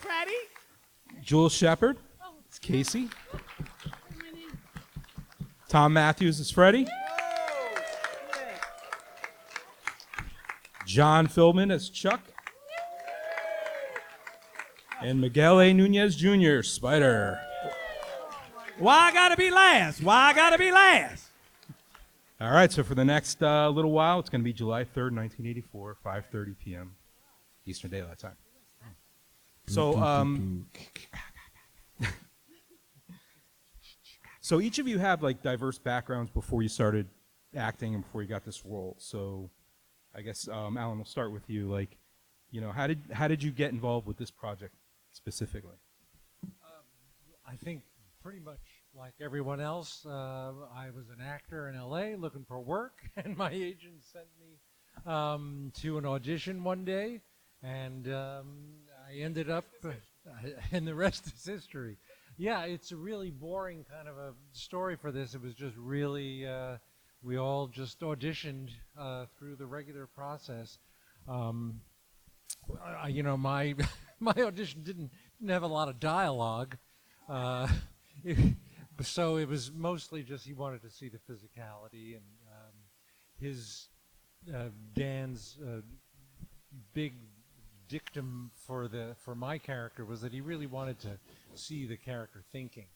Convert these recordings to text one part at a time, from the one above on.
ready. Jules Shepard. It's Casey. Thom Mathews is Freddie. John Philbin as Chuck. And Miguel A. Nunez Jr., Spider. Why I gotta be last? Why I gotta be last? All right, so for the next little while, it's going to be July 3rd, 1984, 5:30 p.m. Eastern Daylight Time. So, so each of you have like diverse backgrounds before you started acting and before you got this role. So, I guess Allan, we'll start with you. Like, you know, how did you get involved with this project specifically? I think pretty much like everyone else, I was an actor in LA looking for work, and my agent sent me to an audition one day, and I ended up, and the rest is history. Yeah, it's a really boring kind of a story for this. It was just really, we all just auditioned through the regular process. You know, my audition didn't have a lot of dialogue. So it was mostly just he wanted to see the physicality, and his Dan's big dictum for my character was that he really wanted to see the character thinking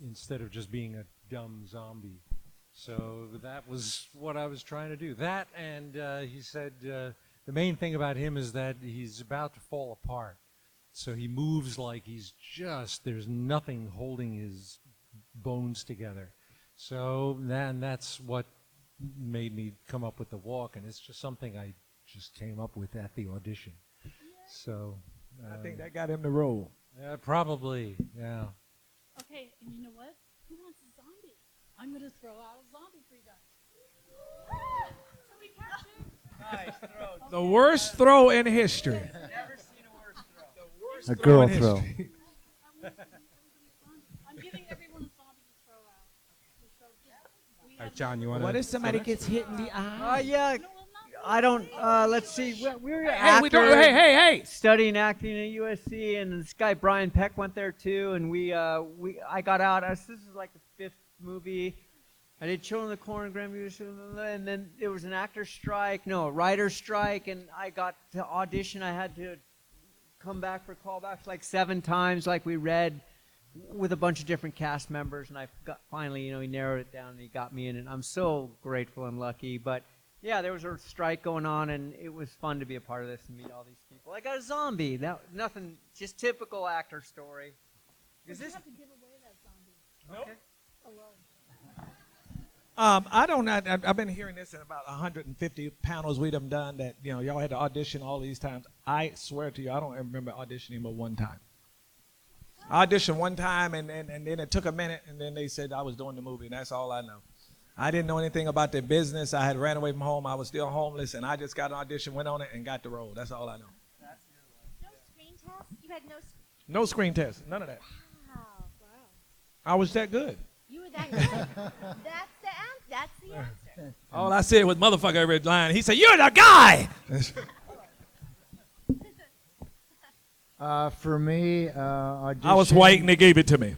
instead of just being a dumb zombie. So that was what I was trying to do. That, and he said the main thing about him is that he's about to fall apart. So he moves like there's nothing holding his bones together. So that's what made me come up with the walk, and it's just something I just came up with at the audition. So I think that got him the role. Probably, yeah. Okay, and you know what? Who wants a zombie? I'm going to throw out a zombie for you guys. So we catch it. Nice throw. The worst throw in history. Never seen a worse throw. The worst A throw girl in throw. history. I'm giving everyone a zombie to throw out. So All right, John, you want to? What if somebody gets hit in the eye? Yeah. I don't. Let's see. We were Hey, actors hey! studying acting at USC, and this guy Brian Peck went there too. And I got out. This is like the fifth movie. I did Children of the Corn, Grand Museum, and then there was an actor strike, a writer strike, and I got to audition. I had to come back for callbacks like 7 times, like we read, with a bunch of different cast members, and I got finally, he narrowed it down and he got me in, and I'm so grateful and lucky. But yeah, there was a strike going on, and it was fun to be a part of this and meet all these people. I got a zombie. Nothing, just typical actor story. Is this? You have to give away that zombie. Okay. Alone. I've been hearing this in about 150 panels we've done that, y'all had to audition all these times. I swear to you, I don't remember auditioning but one time. I auditioned one time, and then it took a minute, and then they said I was doing the movie, and that's all I know. I didn't know anything about their business. I had ran away from home. I was still homeless, and I just got an audition, went on it, and got the role. That's all I know. No screen test? You had no screen? No screen test, none of that. Wow. I was that good. You were that good? That's the answer. All I said was motherfucker every line. He said, "You're the guy." For me, audition. I was white, and they gave it to me.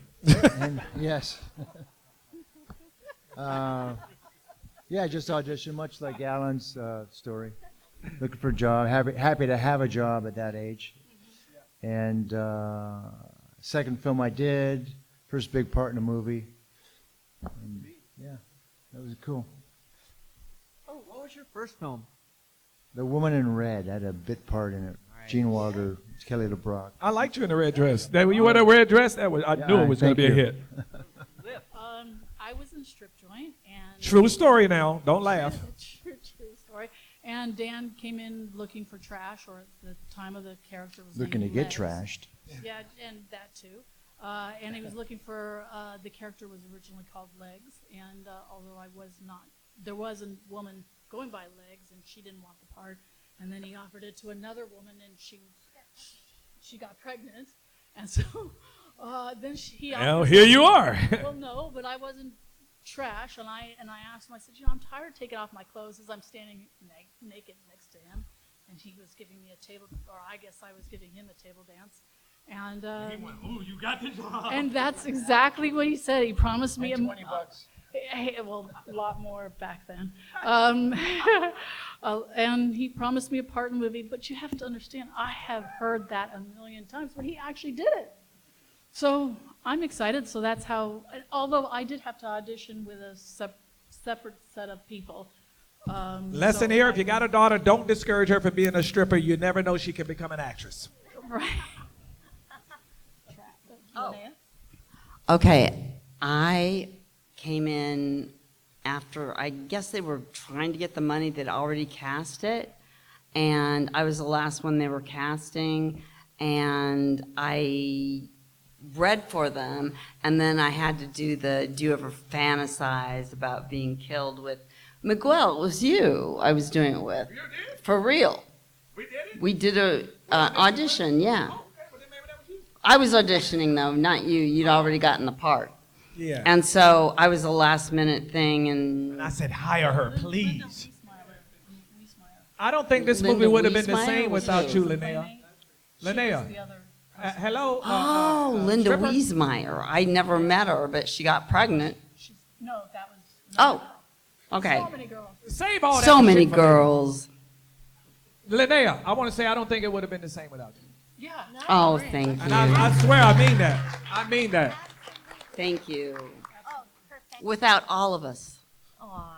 And, yes. Yeah, just audition, much like Allan's story. Looking for a job, happy to have a job at that age. And second film I did, first big part in a movie. And, yeah, that was cool. Oh, what was your first film? The Woman in Red. I had a bit part in it. Right. Gene Wilder, Kelly LeBrock. I liked you in the red dress. When you wore that red dress, I knew it was going to be a hit. I was in Strip Joint, and True story now. Don't laugh. True story. And Dan came in looking for trash, or at the time of the character was Looking to named get Legs. trashed. Yeah, and that too. And he was looking for, the character was originally called Legs, and although there was a woman going by Legs, and she didn't want the part, and then he offered it to another woman, and she got pregnant, and so then he offered. Well, here you are. Well, no, but I wasn't trash, and I asked him. I said, I'm tired of taking off my clothes as I'm standing naked next to him, and he was giving me a table, or I guess I was giving him a table dance. And He went, "Ooh, you got the job." and that's exactly what he said. He promised me $20. well, a lot more back then. And he promised me a part in the movie, but you have to understand, I have heard that a million times, but he actually did it. So I'm excited. So that's how, although I did have to audition with a separate set of people. Lesson so here: if you got a daughter, don't discourage her from being a stripper. You never know, she can become an actress. Right. Oh. Linnea? Okay, I came in after, I guess they were trying to get the money, they'd already cast it, and I was the last one they were casting, and I read for them, and then I had to do you ever fantasize about being killed with Miguel? It was you I was doing it with. You did? For real. We did it? We did a audition, yeah. Oh, okay, well, then maybe that was you. I was auditioning though, not you. You'd already gotten the part. Yeah. And so I was a last minute thing, And and I said, hire her, Linda please. Wiesmeyer. I don't think this Linda movie would have been the Wiesmeyer same was without who? you, Linnea. Linnea. The other. Hello. Linda stripper? Wiesmeyer. I never met her, but she got pregnant. No, that was. Oh, okay. So many girls. Save all that So shit many for girls. later. Linnea, I want to say I don't think it would have been the same without you. Yeah. Oh, thank And you. I swear I mean that. I mean that. Thank you. Oh, perfect. Without all of us. Aw,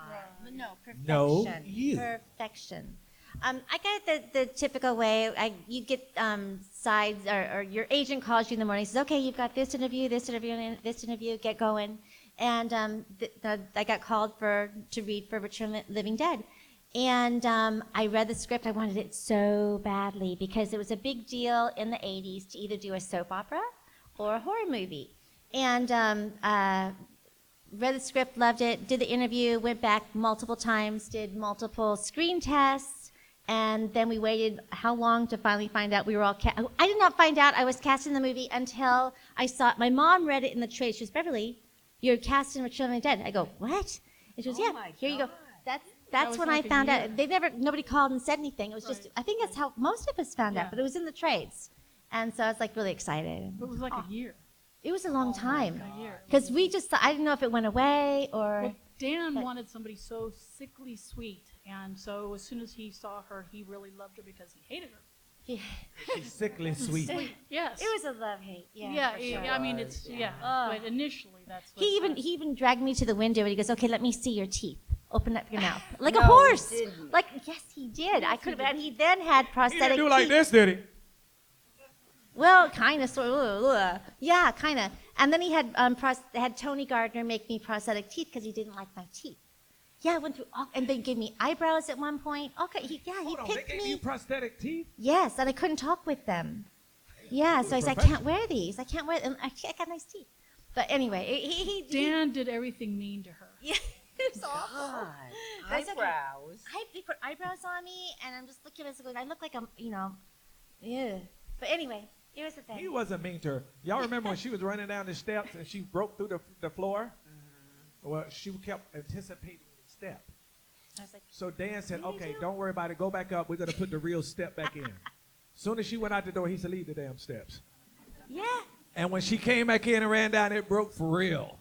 no, perfection. No, you. Perfection. I got it the typical way. You get sides, or your agent calls you in the morning, says, okay, you've got this interview, and this interview, get going. And I got called to read for Return of the Living Dead. And I read the script. I wanted it so badly because it was a big deal in the 80s to either do a soap opera or a horror movie. And read the script, loved it, did the interview, went back multiple times, did multiple screen tests, and then we waited how long to finally find out we were all I did not find out I was cast in the movie until I saw it. My mom read it in the trade. She goes, Beverly, you're cast in Return of the Dead. I go, what? And she goes, yeah, here you go. That's was when like I a found year. out. Nobody called and said anything. It was just, I think that's how most of us found Yeah. out, but it was in the trades. And so I was like really excited. It was like a year. It was a long time. A year. Because I didn't know if it went away or. Well, Dan but- wanted somebody so sickly sweet, and so as soon as he saw her, he really loved her because he hated her. She's sickly sweet. Yes. It was a love hate. Yeah. Yeah, for sure. I mean it's but initially that's what He it was. even dragged me to the window and he goes, "Okay, let me see your teeth. Open up your mouth like a horse." Like yes, he did. I could have. And he then had He prosthetic didn't do like teeth. this, did he? Well, kind of, sort of. Yeah, kind of. And then he had had Tony Gardner make me prosthetic teeth because he didn't like my teeth. Yeah, I went through all, and they gave me eyebrows at one point. Okay, he Hold on, picked they gave me. you prosthetic teeth? Yes, and I couldn't talk with them. Yeah, so I said, I can't wear these. I can't wear them. I got nice teeth. But anyway, he Dan did everything mean to her. yeah, it was awful. That's okay. Eyebrows. They put eyebrows on me, and I'm just looking at it going, I look like I'm, yeah. But anyway, it was the thing. He wasn't mean to her. Y'all remember when she was running down the steps and she broke through the floor? Well, she kept anticipating the step. I was like, So Dan said, okay, don't worry about it. Go back up. We're going to put the real step back in. Soon as she went out the door, he said, leave the damn steps. yeah. And when she came back in and ran down, it broke for real.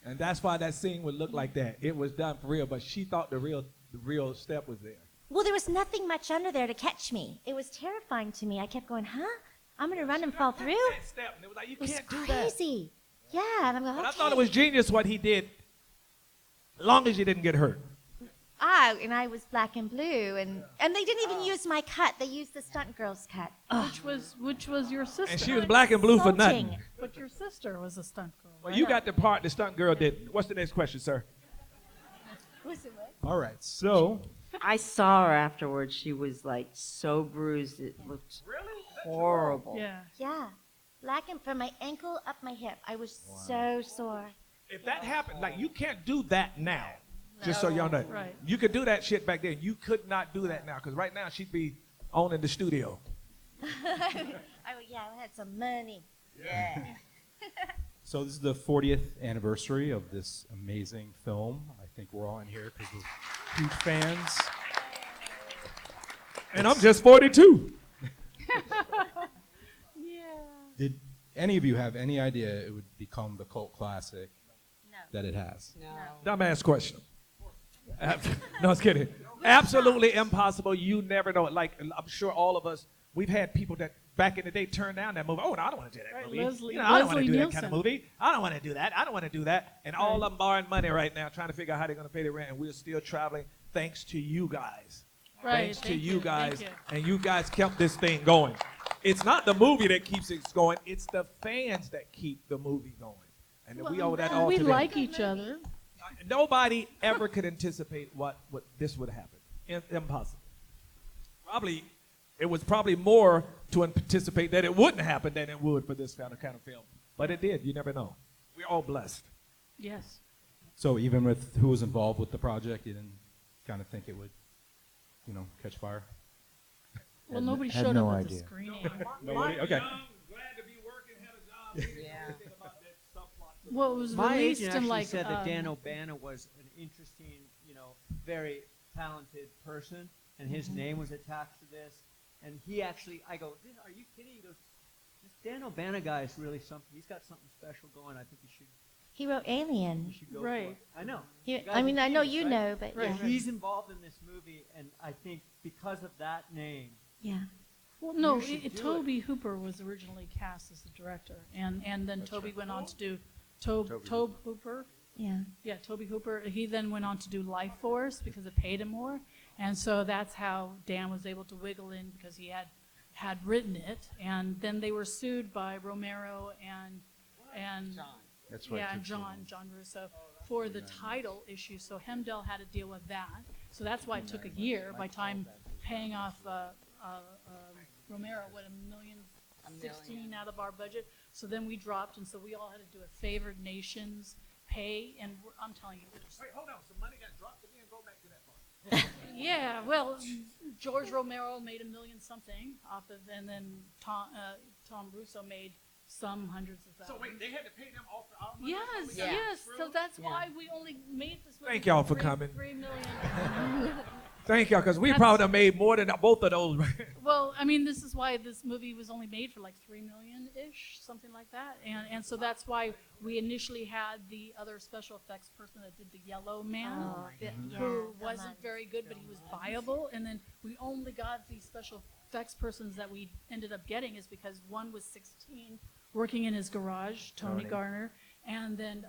And that's why that scene would look like that. It was done for real, but she thought the real step was there. Well, there was nothing much under there to catch me. It was terrifying to me. I kept going, huh? I'm going to run and fall through? That step, and it was like, you It was can't do that. crazy. Yeah, and I'm going, But okay. I thought it was genius what he did, as long as you didn't get hurt. And I was black and blue, and they didn't even use my cut. They used the stunt girl's cut. Which was your sister. And she was black and blue for nothing. Insulting. But your sister was a stunt girl. Well, you got the part the stunt girl did. What's the next question, sir? Was it what? All right, so I saw her afterwards. She was like so bruised. It looked horrible. Yeah. Yeah. Black and from my ankle up my hip. I was so sore. If that happened, like, you can't do that now. Just so y'all know. Right. You could do that shit back then. You could not do that now, because right now she'd be owning the studio. I had some money. Yeah. So this is the 40th anniversary of this amazing film. I think we're all in here because we're huge fans. And I'm just 42. Yeah. Did any of you have any idea it would become the cult classic that it has? Dumbass question. No, I was kidding. Absolutely impossible. You never know. Like, I'm sure all of us, we've had people that back in the day turn down that movie. Oh, no, I don't want to do that Right, movie. Leslie- I don't want to Leslie do that kind of Nielsen. movie. I don't want to do that. I don't want to do that. And all of them borrowing money right now, trying to figure out how they're going to pay their rent. And we're still traveling thanks to you guys. Right. Thanks to thank you guys. Thank you. And you guys kept this thing going. It's not the movie that keeps it going. It's the fans that keep the movie going. And we owe that all we to them. like each other. Nobody ever could anticipate what this would happen. Impossible. Probably, it was probably more to anticipate that it wouldn't happen than it would for this kind of film. But it did. You never know. We're all blessed. Yes. So even with who was involved with the project, you didn't kind of think it would, catch fire? Well, nobody had showed no up at the idea. screening. Nobody? Okay. Glad to be working, had a job. Yeah. Well, it was My released agent in actually like said that Dan O'Bannon was an interesting, very talented person, and his name was attached to this. And he actually, I go, are you kidding? He goes, this Dan O'Bannon guy is really something. He's got something special going. I think He wrote Alien. you should go Right. for it. I know. He, You guys I mean, are I know genius, you right? know, but Right. yeah. He's involved in this movie, and I think because of that name, Yeah. Well, no, You should do Toby Hooper was originally cast as the director, and then Toby went on to do Tobe Hooper. Yeah. Yeah, Toby Hooper. He then went on to do Life Force because it paid him more, and so that's how Dan was able to wiggle in because he had written it, and then they were sued by Romero and That's right. yeah, and John Russo for the title issue. So Hemdell had to deal with that. So that's why it took a year by time paying off Romero, what, $1,016,000 out of our budget. So then we dropped, and so we all had to do a favored nations pay, and I'm telling you, Wait, hold on. Some money got dropped again. Go back to that part. yeah, well, George Romero made $1 million something off of, and then Tom Russo made some hundreds of So thousands. wait, they had to pay them off for our money? Yes, Yeah. yes. So that's why we only made this movie. Thank y'all for $3 coming. $3 million. Thank y'all, because we That's- probably have made more than both of those. Well, I mean, this is why this movie was only made for like $3 million-ish, something like that. And so that's why we initially had the other special effects person that did the Yellow Man, Oh, yeah, who the wasn't month. very good, but he was viable. And then we only got the special effects persons that we ended up getting is because one was 16, working in his garage, Tony Tony. Garner, and then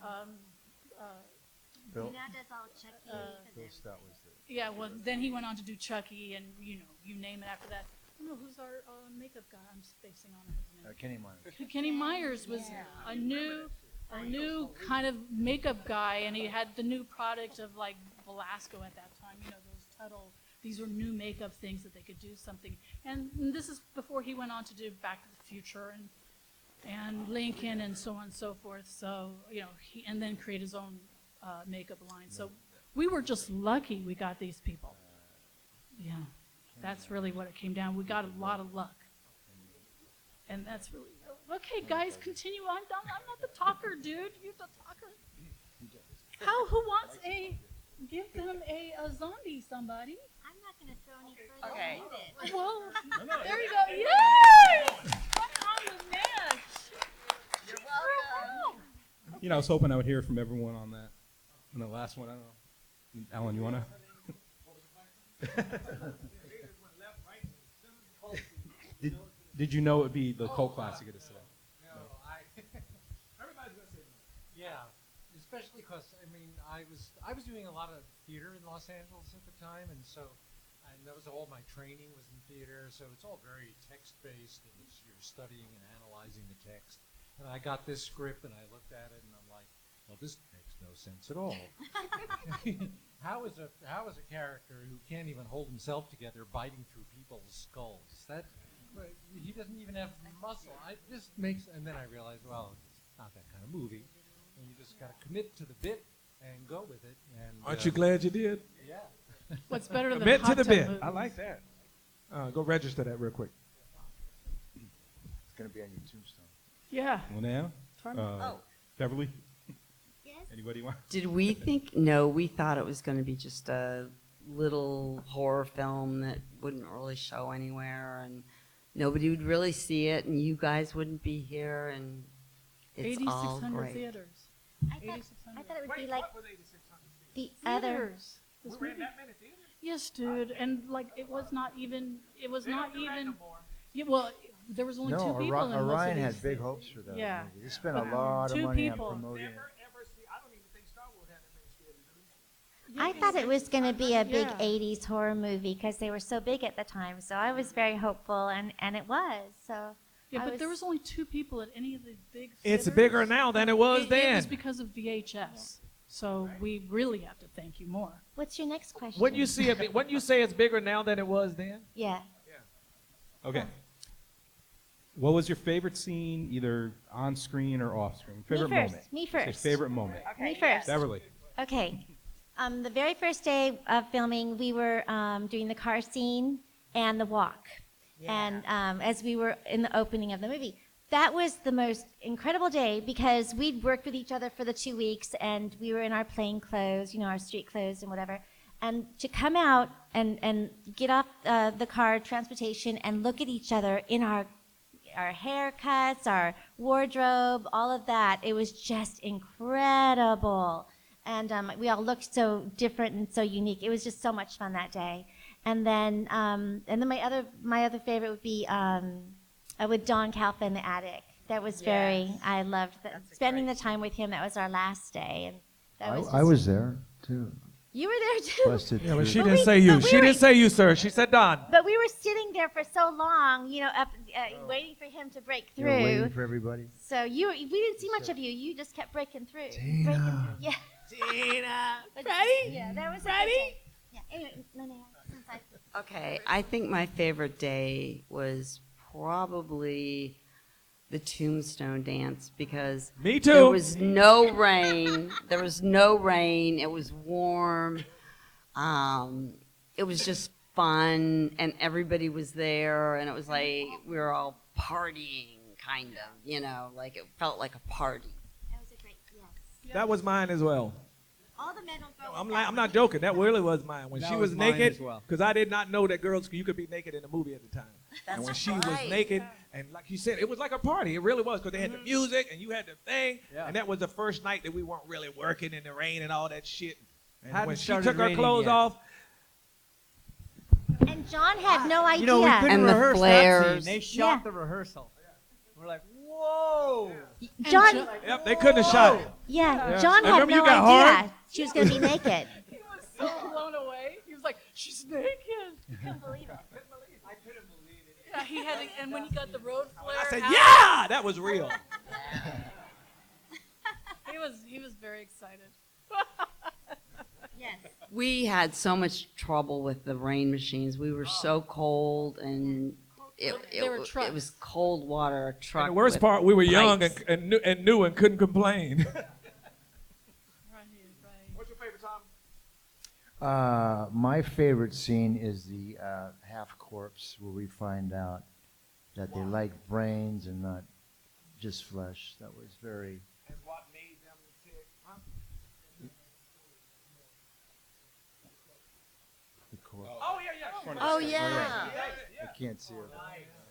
Bill, Now does all Chucky. Bill Stout was there. yeah, well, then he went on to do Chucky, and you name it after that. I don't know who's our makeup guy. I'm spacing on his name. Kenny Myers. Kenny Myers was a new kind of makeup guy, and he had the new product of like Velasco at that time. Those Tuttle. These were new makeup things that they could do something. And this is before he went on to do Back to the Future and Lincoln and so on and so forth. So he and then create his own makeup line. So we were just lucky we got these people. Yeah, that's really what it came down. We got a lot of luck. And that's really, okay, guys, continue on. I'm not the talker, dude. You're the talker. Who wants give them a zombie, somebody? I'm not going to throw any further. Okay. Well, there you go. Yay! Right on the match. You're welcome. I was hoping I would hear from everyone on that. On the last one, I don't know. Allan, you want to? Did you know it would be the cult classic of this day? Everybody's going to say no. Yeah, especially because I was doing a lot of theater in Los Angeles at the time, and that was all my training was in theater. So it's all very text based, and you're studying and analyzing the text. And I got this script, and I looked at it, and I'm like, well, this makes no sense at all. How is a character who can't even hold himself together biting through people's skulls? He doesn't even have muscle. And then I realized, well, it's not that kind of movie. And you just got to commit to the bit and go with it. And Aren't you glad you did? Yeah. What's better than Commit to hot the tub bit. movies? I like that. Go register that real quick. It's going to be on your tombstone. Yeah. Linnea? Trautman. Beverly? Yes. Anybody want? Did we think? No, we thought it was going to be just a little horror film that wouldn't really show anywhere, and nobody would really see it, and you guys wouldn't be here, and it's all 8,600 great. theaters. I thought 8,600. it would be Wait, like what was 8,600 theaters? the other. Theaters. This We ran movie- that many theaters? Yes, dude, and like it was not even. It was They not don't do that even. no more. Yeah, well, there was only two No, people in most of Orion these had big things. hopes for that Yeah. movie. They spent a But lot of two money people. on promoting it. Never ever see. I don't even think Star Wars had that many theaters. I thought it was going to be a big Yeah. 80s horror movie because they were so big at the time. So I was very hopeful, and it was. So Yeah, I but there was only two people at any of the big. It's theaters. bigger now than it was It then. was because of VHS. So we really have to thank you more. What's your next question? Wouldn't you see it? Wouldn't you say it's bigger now than it was then? Yeah. Okay. What was your favorite scene, either on screen or off screen? Favorite Me first. moment. Me Say first. favorite moment. Me first. Beverly. Okay. The very first day of filming, we were doing the car scene and the walk. And as we were in the opening of the movie, that was the most incredible day because we'd worked with each other for the 2 weeks and we were in our plain clothes, our street clothes and whatever. And to come out and get off the car transportation and look at each other in our haircuts, our wardrobe, all of that, it was just incredible. And we all looked so different and so unique. It was just so much fun that day. And then my other favorite would be with Don Calfa in the attic. That was I loved spending the time with him. That was our last day, and that was. I was there too. You were there too. Busted Yeah, but she through. didn't we- say you. but we She were- didn't say you, sir. She said Don. But we were sitting there for so long, waiting for him to break You were waiting through. for everybody. So we didn't see much of you. You just kept breaking through. Tina. Breaking through. Yeah. Tina. Ready? Yeah, that was ready. Yeah. Anyway, Linnea, since I Okay, I think my favorite day was probably the Tombstone dance because Me too. there was no rain. There was no rain. It was warm. It was just fun, and everybody was there, and it was like we were all partying, kind of, like it felt like a party. That was a great yes. That was mine as well. All the men will go. I'm not joking. That really was mine. When That she was was mine naked, as well. because I did not know that you could be naked in a movie at the time. And when she was right. naked, and like you said, it was like a party. It really was because they had the music and you had the thing. Yeah. And that was the first night that we weren't really working in the rain and all that shit. And Hadn't when she started took her raining clothes yet. off, And John had no idea. We couldn't And the rehearse that flares. scene. They shot Yeah. the rehearsal. We're like, whoa! John, yep, they couldn't have shot it. yeah, John And had remember you no got idea hard? she was going to be naked. He was so blown away. He was like, "She's naked." Couldn't believe it. I couldn't believe it. Yeah, he had, and when he got the road flare, I said, out, yeah, that was real. he was very excited. Yes. We had so much trouble with the rain machines. We were so cold, and They were it trucks. was cold water. A truck. And the worst with part, we were young pipes. and knew and couldn't complain. Right. What's your favorite Tom? My favorite scene is the half corpse where we find out that they like brains and not just flesh. That was very. And what made them tick? Huh? The corpse. Oh, yeah. Oh yeah. I can't see it.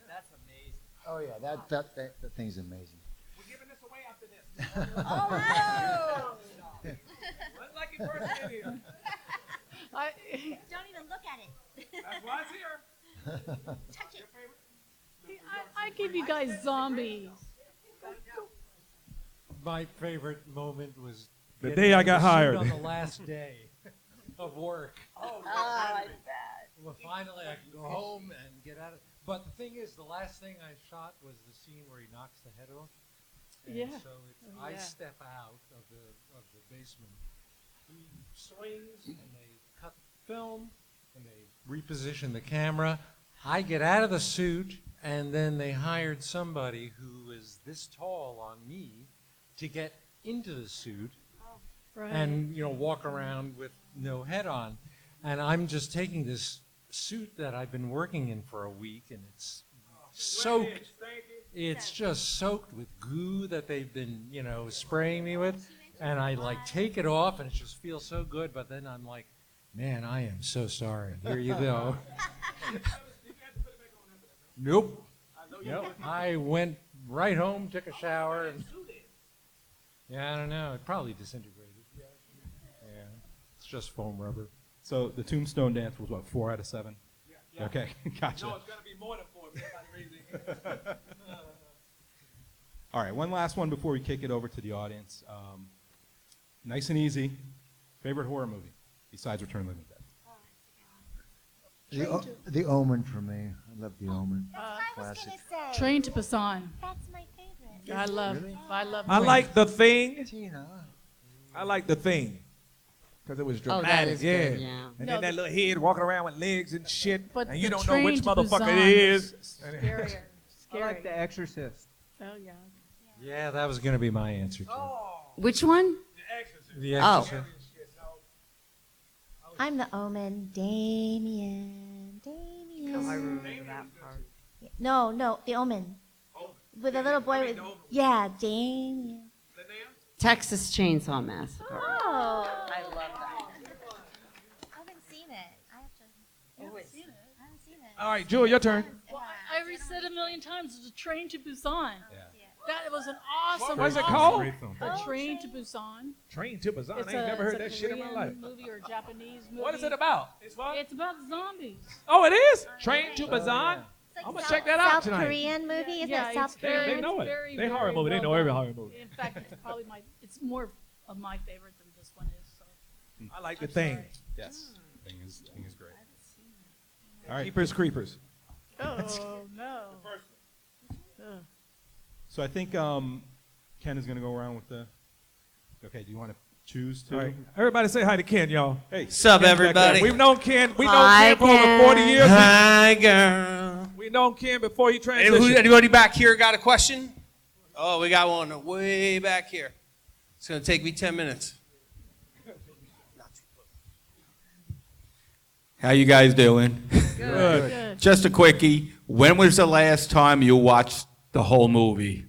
That's amazing. Oh yeah, that thing's amazing. We're giving this away after this. Oh, Let's like it first in here. don't even look at it. That's why it's here. Touch it. I give you guys zombies. My favorite moment was The getting day I to got the suit hired. on the last day of work. I bet. Well, finally I can go home and get out of. But the thing is, the last thing I shot was the scene where he knocks the head off. And Yeah. So I step out of the basement. He swings, and they cut the film, and they reposition the camera. I get out of the suit, and then they hired somebody who is this tall on me to get into the suit Right. and walk around with no head on. And I'm just taking this suit that I've been working in for a week, and it's soaked. It's just soaked with goo that they've been, spraying me with. And I take it off, and it just feels so good. But then I'm like, Man, I am so sorry. Here you go. Nope. Nope. I went right home, took a shower, and yeah, I don't know. It probably disintegrated. Yeah, it's just foam rubber. So the tombstone dance was what, 4 out of 7? Yeah. Okay, gotcha. No, it's going to be more than 4. Everybody raise their hand. All right, one last one before we kick it over to the audience. Nice and easy. Favorite horror movie besides Return of the Living Dead? The Omen for me. I love The Omen. I was Classic. gonna say. Train to Busan. That's my favorite. I love. I like The Thing. Tina. I like The Thing. Because it was Oh, dramatic. that is yeah. good, yeah. And No, then that little head walking around with legs and shit. But and you the don't know Train which to motherfucker Busan it is. Scarier. I Scary. like The Exorcist. Oh yeah. Yeah, that was going to be my answer too. Which one? The Oh. Exorcist. I'm the Omen. Damien. Damien. Oh, I remember that part. No, The Omen. With a little boy with. Yeah, Damien. Texas Chainsaw Massacre. Oh. I love that. I haven't seen it. I have to. I haven't seen it. All right, Jewel, your turn. Well, I already said a million times. It's a Train to Busan. That was an awesome. What's it awesome- called? Great film. A Train to Busan. Train to Busan. It's I ain't never heard that it's a shit in my life. Korean movie or a Japanese movie. What is it about? It's fun? It's about zombies. Oh, it is? Train to Busan? It's I'm like gonna check that out South tonight. Korean movie? Is Yeah, that South it's very- Korean? They know it. very, They horror very movie. They well know every done. horror movie. In fact, it's probably it's more of my favorite than this one is. So. I like The Thing. Yes, Thing is great. All right, Keepers, Creepers. Oh no. so I think Ken is going to go around with the. Okay, do you want to choose to? All right. Everybody say hi to Ken, y'all. Hey, Sup, Ken's back there. everybody? We've known Ken. Hi, For over Ken. 40 years. Hi, girl. We've known Ken before he Hey, transitioned. anybody back here got a question? Oh, we got one way back here. It's going to take me 10 minutes. How you guys doing? Good. Just a quickie. When was the last time you watched the whole movie?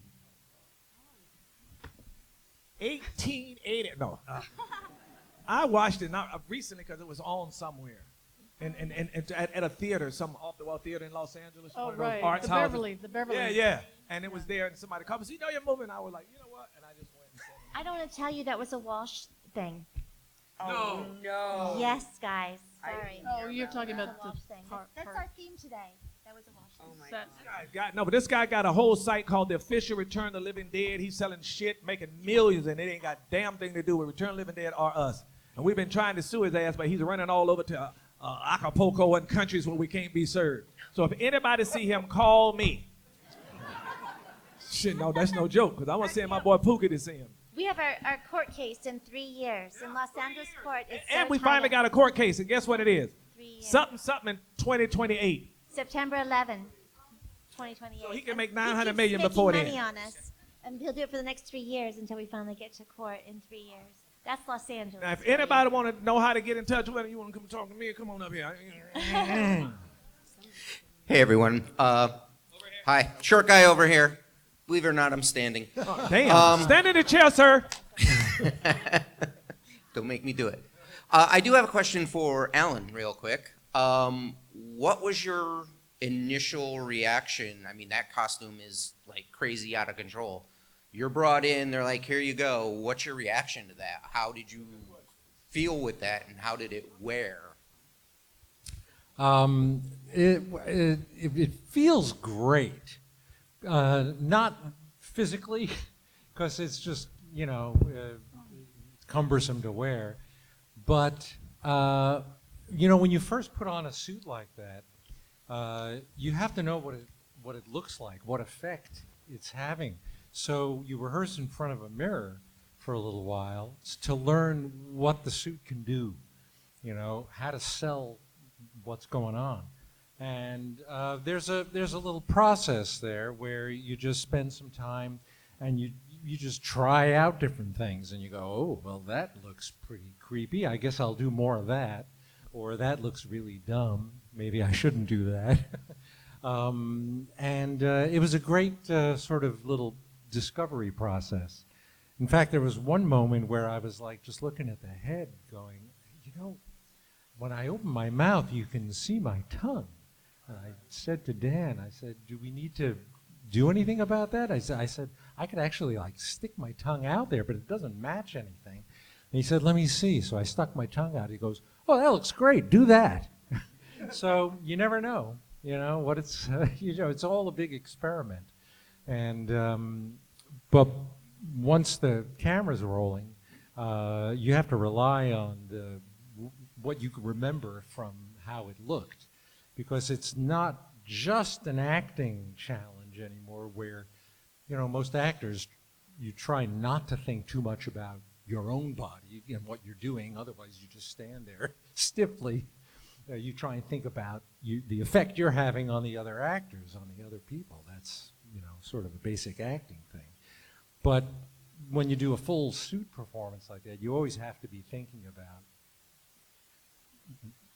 1880. No. I watched it not recently because it was on somewhere. At a theater, some off-the-wall theater in Los Angeles. Oh one of those right. arts The houses. Beverly. The Beverly. Yeah. And it was there, and somebody called me, said, you know you're moving. I was like, you know what? And I just went and said it. I don't want to tell you that was a Walsh thing. No. No. Yes, guys. Sorry. Oh, you're talking That was about a Walsh the thing. part. That's our theme today. That was a Walsh thing. Oh my That- God. But this guy got a whole site called The Official Return of the Living Dead. He's selling shit, making millions, and it ain't got damn thing to do with Return of the Living Dead or us. And we've been trying to sue his ass, but he's running all over to Acapulco and countries where we can't be served. So if anybody see him, call me. Shit, no, that's no joke, because I want to send my boy Pookie to see him. We have our court case in 3 years in Los Angeles court. It's And so we finally tight. got a court case, and guess what it is? 3 years. Something in 2028. September 11, 2028. So he can make He $900 keeps million making before money then. on us, and he'll do it for the next 3 years until we finally get to court in 3 years. That's Los Angeles. Now, if anybody want to know how to get in touch with him, you want to come talk to me, come on up here. Hey, everyone. Hi. Short guy over here. Believe it or not, I'm standing. Damn. Stand in the chair, sir. Don't make me do it. I do have a question for Allan, real quick. What was your initial reaction? I mean, that costume is like crazy out of control. You're brought in, they're like, here you go. What's your reaction to that? How did you feel with that, and how did it wear? It feels great. Not physically, because it's just, cumbersome to wear. But, when you first put on a suit like that, you have to know what it looks like, what effect it's having. So you rehearse in front of a mirror for a little while to learn what the suit can do, how to sell what's going on. And there's a little process there where you just spend some time and you just try out different things, and you go, oh, well, that looks pretty creepy. I guess I'll do more of that. Or that looks really dumb. Maybe I shouldn't do that. And it was a great sort of little discovery process. In fact, there was one moment where I was like just looking at the head going, when I open my mouth, you can see my tongue. And I said to Dan, I said, do we need to do anything about that? I said, I could actually like stick my tongue out there, but it doesn't match anything. And he said, let me see. So I stuck my tongue out. He goes, oh, that looks great. Do that. So you never know, what it's, it's all a big experiment. And, but once the camera's rolling, you have to rely on what you can remember from how it looked, because it's not just an acting challenge anymore where, most actors, you try not to think too much about your own body and what you're doing, otherwise you just stand there stiffly. You try and think about the effect you're having on the other actors, on the other people. That's, sort of a basic acting thing. But when you do a full suit performance like that, you always have to be thinking about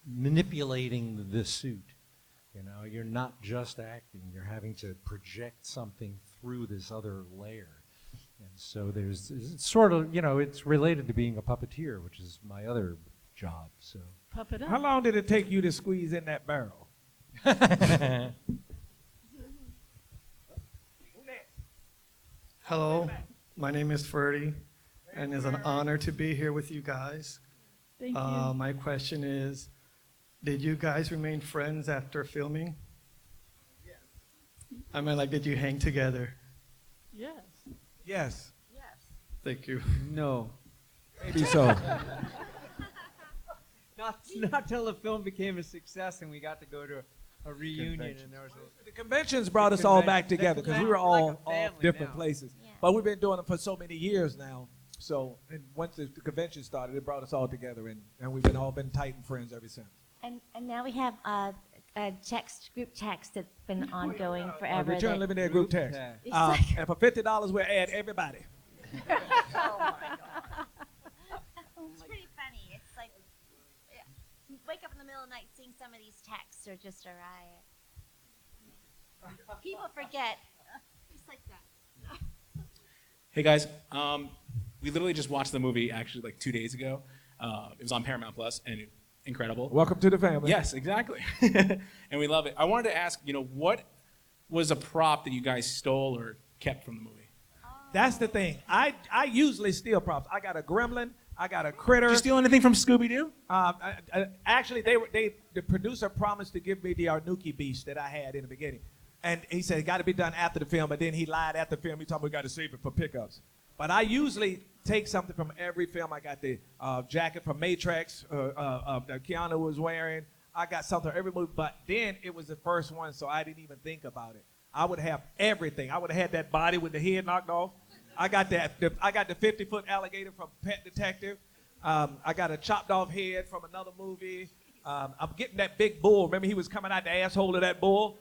manipulating the suit. You're not just acting, you're having to project something through this other layer. And so it's sort of, it's related to being a puppeteer, which is my other job. So Puppet up. How long did it take you to squeeze in that barrel? Hello, my name is Ferdy, and it's an honor to be here with you guys. Thank you. My question is, did you guys remain friends after filming? Yes. I mean, did you hang together? Yes. Yes. Thank you. No. Maybe so. Not till the film became a success and we got to go to a reunion and there was The conventions brought us all back together because we were all like a family different now. places. Yeah. But we've been doing it for so many years now. So and once the convention started, it brought us all together, and we've all been tight and friends ever since. And now we have a group text that's been ongoing forever. Return that- Living There group text. text. It's like- And for $50, we'll add everybody. It's pretty funny. It's like, you wake up in the middle of the night seeing some of these texts are just a riot. People forget. Just like that. Hey guys, we literally just watched the movie actually like 2 days ago. It was on Paramount Plus, and incredible. Welcome to the family. Yes, exactly. And we love it. I wanted to ask, what was a prop that you guys stole or kept from the movie? That's the thing. I usually steal props. I got a gremlin. I got a critter. Did you steal anything from Scooby-Doo? Actually, the producer promised to give me the Arnuki beast that I had in the beginning. And he said it got to be done after the film, but then he lied after the film. He told me we got to save it for pickups. But I usually take something from every film. I got the jacket from Matrix that Keanu was wearing. I got something from every movie, but then it was the first one, so I didn't even think about it. I would have everything. I would have had that body with the head knocked off. I got the 50-foot alligator from Pet Detective. I got a chopped off head from another movie. I'm getting that big bull. Remember he was coming out the asshole of that bull?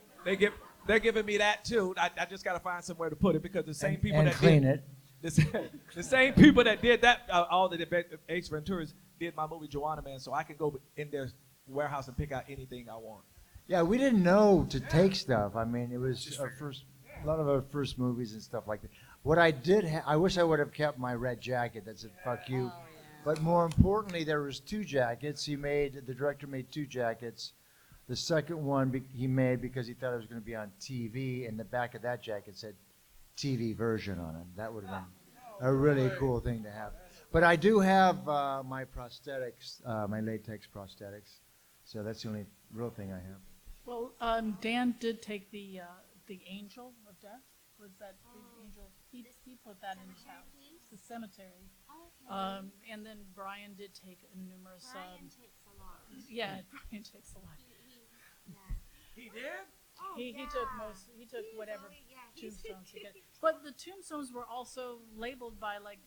They're giving me that too. I just got to find somewhere to put it because the same people and that clean did it. the same people that did that, all the Ace Venturas did my movie Joanna Man, so I can go in their warehouse and pick out anything I want. Yeah, we didn't know to take stuff. I mean, it was a lot of our first movies and stuff like that. What I did, I wish I would have kept my red jacket that said "fuck you," but more importantly, there was 2 jackets. The director made 2 jackets. The second one he made because he thought it was going to be on TV, and the back of that jacket said TV version on it. That would have been a really cool thing to have. But I do have my prosthetics, my latex prosthetics, so that's the only real thing I have. Well, Dan did take the Angel of Death. Was that the Angel? He put that in his house. The cemetery. And then Brian did take numerous. Brian takes a lot. Yeah, Brian takes a lot. He did? He took most. He took whatever tombstones he could. But the tombstones were also labeled by like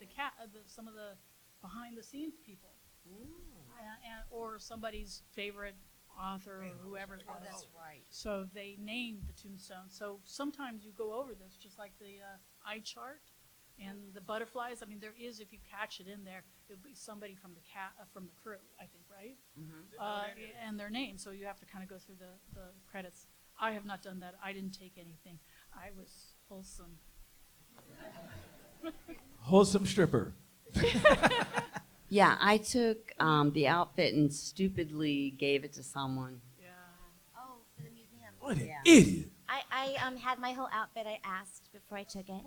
some of the behind the scenes people, or somebody's favorite author or whoever it was. Oh, that's right. So they named the tombstone. So sometimes you go over this, just like the eye chart and the butterflies. I mean, there is, if you catch it in there, it would be somebody from the crew, I think, right? And their name. So you have to kind of go through the credits. I have not done that. I didn't take anything. I was wholesome. Wholesome stripper. Yeah, I took the outfit and stupidly gave it to someone. Oh, for the museum. What an Yeah. idiot. I had my whole outfit. I asked before I took it,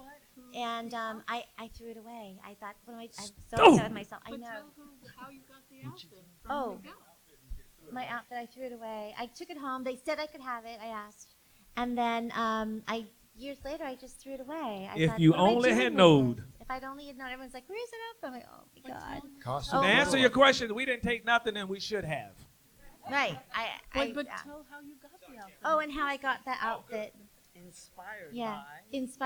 and I threw it away. I thought, what am I? I'm so upset with myself. I But know. tell who how you got the outfit from Oh. Miguel. My outfit, I threw it away. I took it home. They said I could have it. I asked, and then I years later I just threw it away. I If thought, you what am I only doing had with known. this? If I'd only had known, everyone's like, "Where's it up?" I'm like, "Oh my god." Costume. To Oh. answer your question, we didn't take nothing and we should have. Right. But tell how you got the outfit. Oh, and how I got that outfit. Inspired Yeah.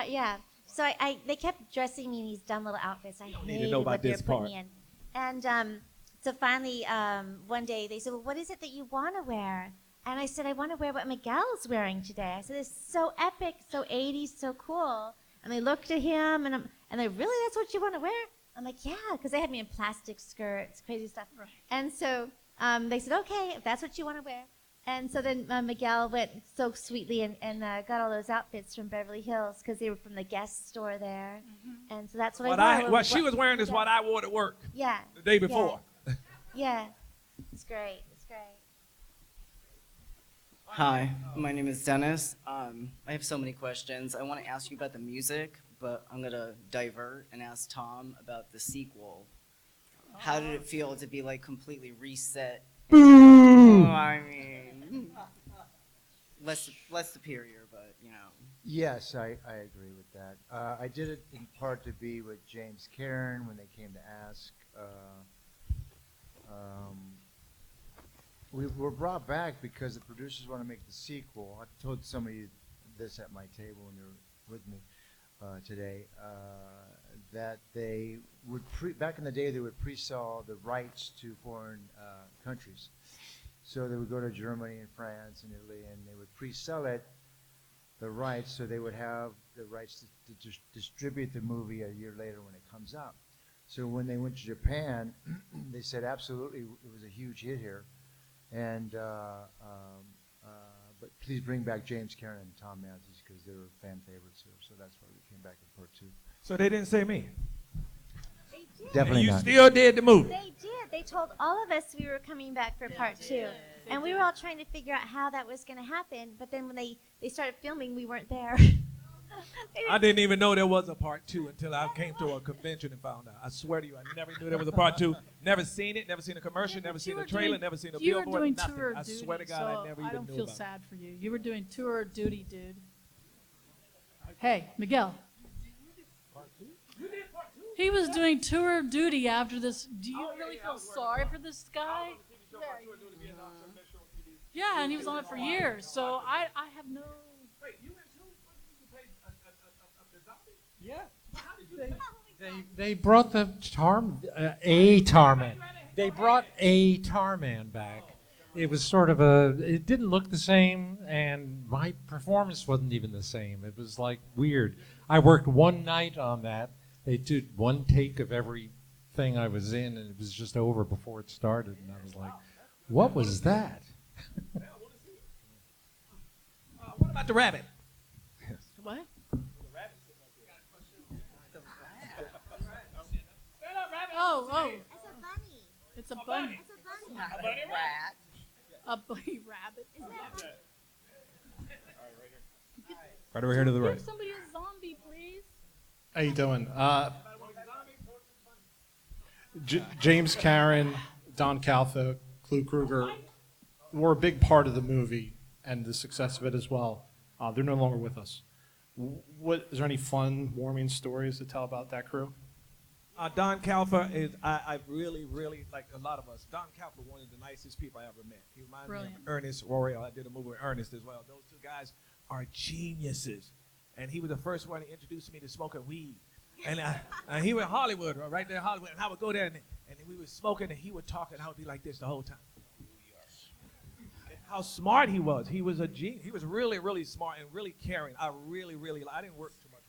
Yeah. So they kept dressing me in these dumb little outfits. I need to hated know about what they were this putting part. me in. And so finally, one day they said, "Well, what is it that you want to wear?" And I said, "I want to wear what Miguel's wearing today." I said, "It's so epic, so 80s, so cool." And they looked at him, and they, "Really, that's what you want to wear?" I'm like, "Yeah," because they had me in plastic skirts, crazy stuff. Right. And so they said, "Okay, if that's what you want to wear." And so then Miguel went so sweetly and got all those outfits from Beverly Hills because they were from the guest store there. And so that's what I wore. What she was wearing is what I wore to work Yeah. the day before. Yeah. It's great. It's great. Hi, my name is Dennis. I have so many questions. I want to ask you about the music, but I'm going to divert and ask Thom about the sequel. How did it feel to be like completely reset? Boom! I mean, less superior, but you know. Yes, I agree with that. I did it in part to be with James Cairn when they came to ask. We were brought back because the producers want to make the sequel. I told somebody this at my table when you were with me today, that they would back in the day they would pre-sell the rights to foreign countries. So they would go to Germany and France and Italy, and they would pre-sell it, the rights, so they would have the rights to distribute the movie a year later when it comes out. So when they went to Japan, they said absolutely it was a huge hit here, and but please bring back James Cairn and Thom Mathews because they were fan favorites here. So that's why we came back in part 2. So they didn't say me. They did. Definitely You not. still did the movie. They did. They told all of us we were coming back for part 2. And we were all trying to figure out how that was going to happen. But then when they started filming, we weren't there. I didn't even know there was a part 2 until I came to a convention and found out. I swear to you, I never knew there was a part 2. Never seen it, never seen a commercial, never seen a trailer, never seen a You were billboard, doing nothing. tour I duty, swear to God, so I never even I don't knew feel about it. sad for you. You were doing tour duty, dude. Hey, Miguel. He was doing tour duty after this. Do you really feel sorry for this guy? Yeah, and he was on it for years. So I have no. They brought the a Tarman. They brought a Tarman back. It was sort of it didn't look the same, and my performance wasn't even the same. It was like weird. I worked one night on that. They did one take of everything I was in, and it was just over before it started, and I was like, what was that? What about the rabbit? What? Oh. It's a bunny. It's a bunny. It's a bunny. A bunny rat. A bunny rabbit. Is that Right over here to the Give right. somebody a zombie, please. How you doing? James Cairn, Don Calfa, Clu Kruger were a big part of the movie and the success of it as well. They're no longer with us. What is there any fun, warming stories to tell about that crew? Don Calfa is, I really, like a lot of us, Don Calfa, one of the nicest people I ever met. He reminds me of Ernest Royal. I did a movie with Ernest as well. Those two guys are geniuses. And he was the first one to introduce me to smoking weed. And he was in Hollywood, right there in Hollywood. And I would go there, and we were smoking, and he would talk, and I would be like this the whole time. How smart he was. He was a genius. He was really, really smart and really caring. I didn't work too much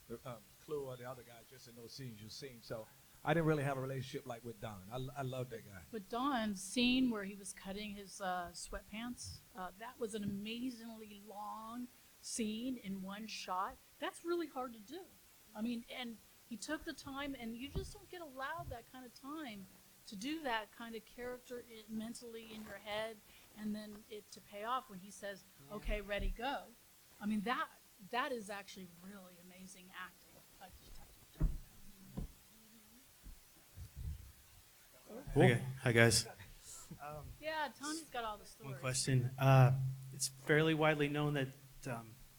with Clue or the other guys just in those scenes you've seen. So I didn't really have a relationship like with Don. I love that guy. But Don's scene where he was cutting his sweatpants, that was an amazingly long scene in one shot. That's really hard to do. I mean, and he took the time, and you just don't get allowed that kind of time to do that kind of character mentally in your head, and then it to pay off when he says, "Okay, ready, go." I mean, that is actually really amazing acting. I just have to tell you. Okay. Hi guys. Yeah, Tommy's got all the stories. One question. It's fairly widely known that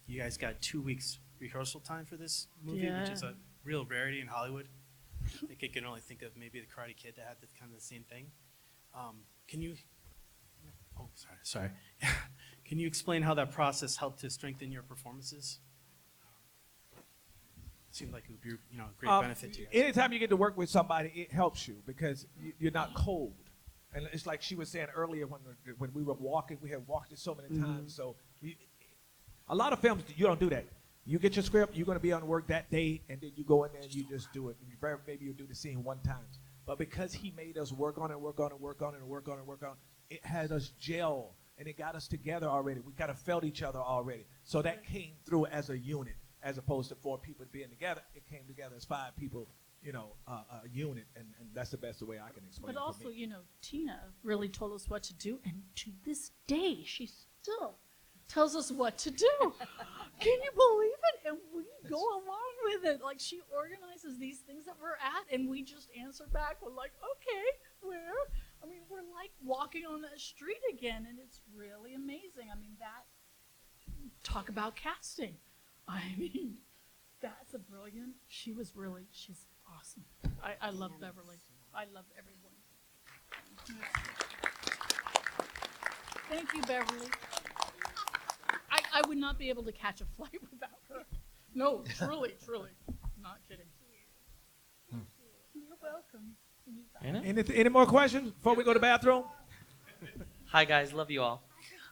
you guys got 2 weeks rehearsal time for this movie, which is Yeah. a real rarity in Hollywood. I think I can only think of maybe the Karate Kid that had the, kind of the same thing. Can you? Oh, sorry. Can you explain how that process helped to strengthen your performances? Seemed like it would be, a great benefit to you guys. Anytime you get to work with somebody, it helps you because you're not cold. And it's like she was saying earlier when we were walking, we had walked it so many times. So a lot of films, you don't do that. You get your script, you're going to be on work that day, and then you go in there and you just do it. Maybe you do the scene one time. But because he made us work on it, it had us gel, and it got us together already. We kind of felt each other already. So that came through as a unit, as opposed to 4 people being together. It came together as 5 people, a unit, and that's the best way I can explain it. But also, Tina really told us what to do, and to this day, she still tells us what to do. Can you believe it? And we go along with it. Like, she organizes these things that we're at, and we just answer back. We're like, okay, where? I mean, we're like walking on that street again, and it's really amazing. I mean, talk about casting. I mean, that's a brilliant. She's awesome. I love Beverly. I love everyone. Thank you, Beverly. I would not be able to catch a flight without her. No, truly. Not kidding. You're welcome. Any more questions before we go to the bathroom? Hi, guys. Love you all.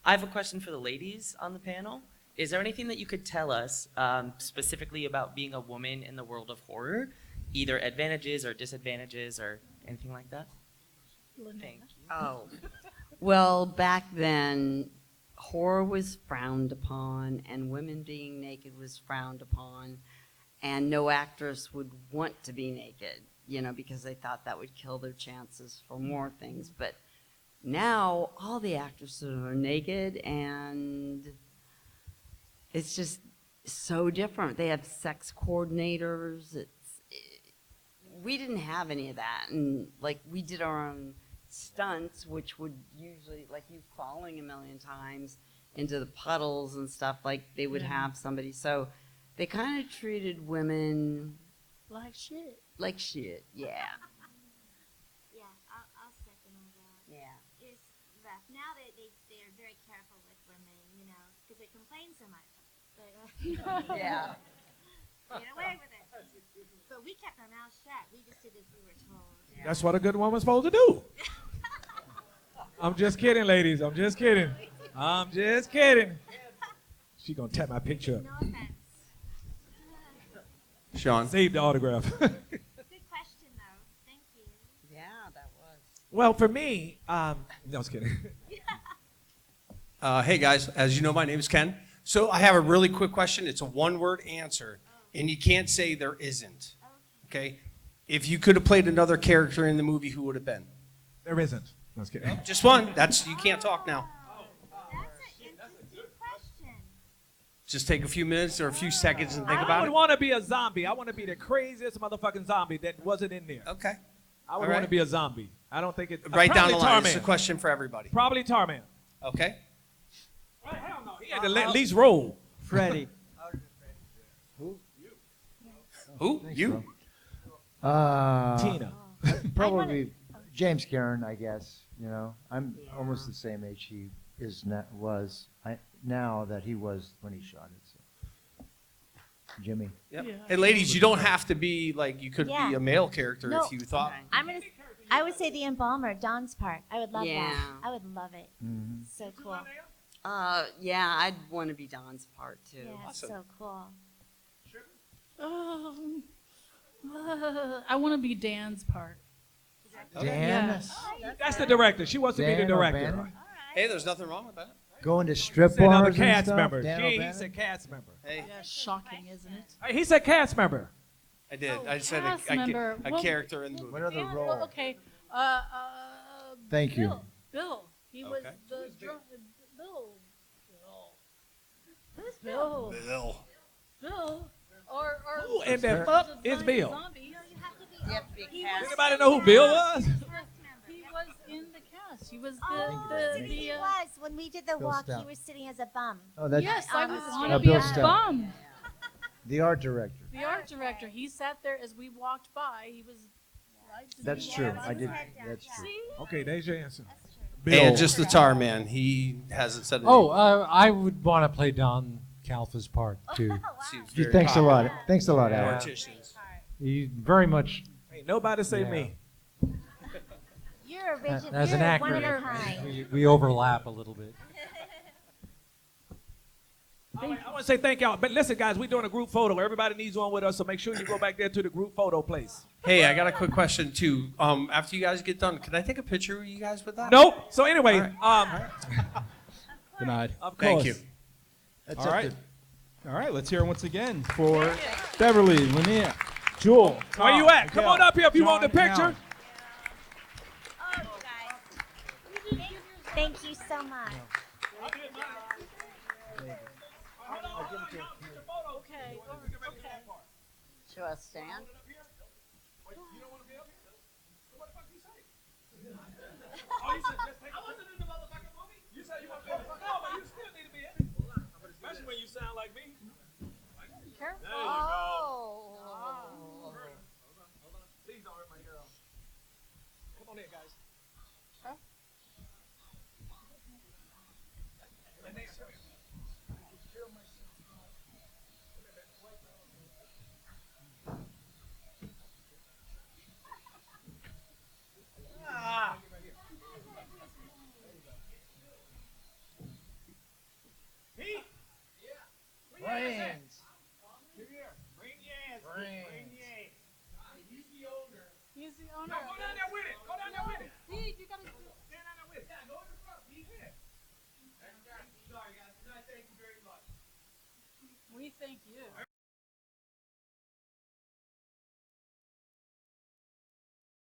I have a question for the ladies on the panel. Is there anything that you could tell us specifically about being a woman in the world of horror? Either advantages or disadvantages or anything like that? Thank you. Oh. Well, back then, horror was frowned upon, and women being naked was frowned upon, and no actress would want to be naked, because they thought that would kill their chances for more things. But now, all the actresses are naked, and it's just so different. They have sex coordinators. We didn't have any of that, and we did our own stunts, which would usually, you falling a million times into the puddles and stuff, they would have somebody. So they kind of treated women like shit. Yeah. Yeah, I'll second all that. Yeah. It's rough. Now they're very careful with women, because they complain so much. But, Yeah. Get away with it. But we kept our mouths shut. We just did as we were told. That's what a good woman's supposed to do. I'm just kidding, ladies. I'm just kidding. She gonna tap my picture up. No offense. Sean. Save the autograph. Good question, though. Thank you. Yeah, that was. Well, for me, no, I was kidding. Hey guys, as you know, my name is Ken. So I have a really quick question. It's a one-word answer, and you can't say there isn't. Okay? If you could have played another character in the movie, who would it have been? There isn't. No, I was kidding. Just one. You can't talk now. That's a good question. Just take a few minutes or a few seconds and think I about would it. want to be a zombie. I want to be the craziest motherfucking zombie that wasn't in there. Okay. I would All want right. to be a zombie. I don't think it. Right down probably the line. It's a Tarman. question for everybody. Probably Tarman. Okay. Hell no. He had to at least roll. Freddie. Who? You? Tina. Probably James Caron, I guess. I'm almost the same age he now that he was when he shot it. So. Jimmy. Yep. Yeah. Hey, ladies, you don't have to be you could Yeah. be a male character No. if you thought. I would say the embalmer, Dawn's part. I would love Yeah. that. I would love it. Mhm. So cool. Yeah, I'd want to be Dawn's part too. Yeah, it's so cool. I want to be Dan's part. Dan? Yes. That's the director. She wants to be the Dan director. O'Bannon? Hey, there's nothing wrong with that. Going to strip Said another bars and cast stuff? member. Dan He O'Bannon? said cast member. Hey, Yeah, shocking, isn't it? He said cast member. I did. Oh, I said cast a member. Well, character in the movie. What other Yeah, role? well, okay. Thank you. Bill. He was Okay. the Bill. Who's Bill? Bill. Or Who in the fuck is Bill? Zombie. Anybody know who Bill was? He was in the cast. He was He was. When we did the Bill walk, Stout. he was sitting as a bum. Oh, that's yes, I was Uh-huh. want to be Bill a Stout. bum. the art director. The art director. He sat there as we walked by. He was. That's true. I did. That's true. Okay, there's your answer. And just the tar man. He hasn't said anything. Oh, I would want to play Don Calfa's part too. Seems Gee, very thanks a popular. lot. Thanks a lot, Alan. Morticians. He very much. Ain't nobody say Yeah. me. You're original. As an You're actor, one of a kind. we overlap a little bit. All right, I want to say thank y'all. But listen, guys, we're doing a group photo. Everybody needs one with us, so make sure you go back there to the group photo place. Hey, I got a quick question too. After you guys get done, can I take a picture of you guys with that? Nope. So anyway, Denied. of course. Thank you. That's All up right. to- All right, let's hear it once again for Beverly, Linnea, Jewel. Where you at? Come on up here if you want the picture. Thank you so much. Should I stand? Oh, you said just take. I wasn't in the motherfucking movie. You said you want to be in the no, but you still need to be in it. Especially when you sound like me. Careful. There you go. Hold on. Please don't hurt my girl. Come on in, guys. Brains. He's the owner. Now go down there with it. Go down there with it. Steve, you gotta. Stand down there with it. Yeah, go in the front. He's in it. Sorry, guys. Thank you very much. We thank you.